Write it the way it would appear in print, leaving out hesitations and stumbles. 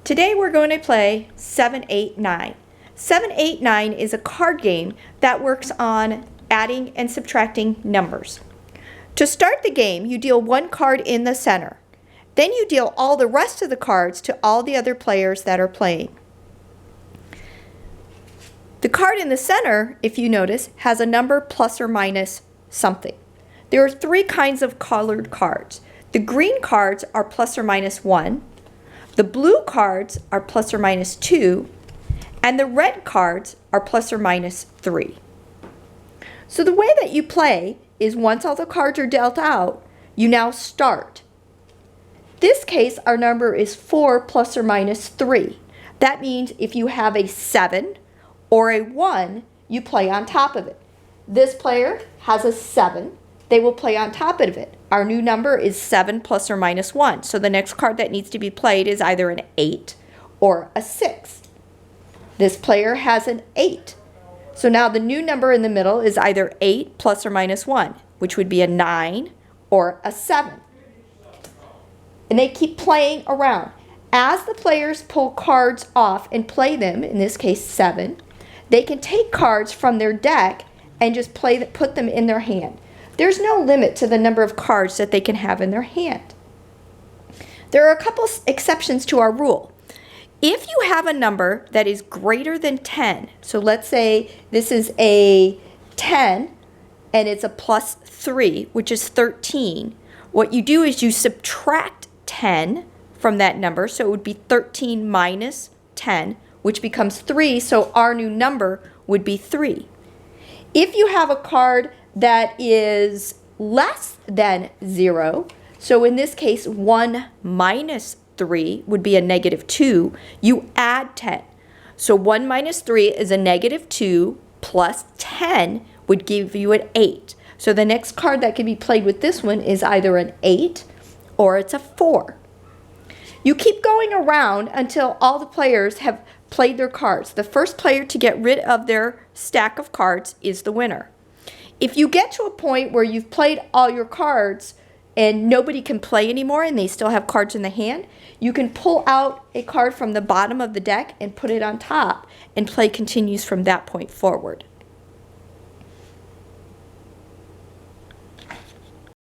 Today we're going to play 789. 789 is a card game that works on adding and subtracting numbers. To start the game, you deal one card in the center. Then you deal all the rest of the cards to all the other players that are playing. The card in the center, if you notice, has a number plus or minus something. There are three kinds of colored cards. The green cards are plus or minus 1. The blue cards are plus or minus 2, and the red cards are plus or minus 3. So the way that you play is once all the cards are dealt out, you now start. This case, our number is 4 plus or minus 3. That means if you have a 7 or a 1, you play on top of it. This player has a 7. They will play on top of it. Our new number is 7 plus or minus 1. So the next card that needs to be played is either an 8 or a 6. This player has an 8. So now the new number in the middle is either 8 plus or minus 1, which would be a 9 or a 7. And they keep playing around. As the players pull cards off and play them, in this case 7, they can take cards from their deck and just put them in their hand. There's no limit to the number of cards that they can have in their hand. There are a couple exceptions to our rule. If you have a number that is greater than 10, so let's say this is a 10 and it's a plus 3, which is 13, what you do is you subtract 10 from that number, so it would be 13 minus 10, which becomes 3, so our new number would be 3. If you have a card that is less than 0, so in this case 1 minus 3 would be a negative 2, you add 10. So 1 minus 3 is a negative 2 plus 10 would give you an 8. So the next card that can be played with this one is either an 8 or it's a 4. You keep going around until all the players have played their cards. The first player to get rid of their stack of cards is the winner. If you get to a point where you've played all your cards and nobody can play anymore and they still have cards in the hand, you can pull out a card from the bottom of the deck and put it on top, and play continues from that point forward.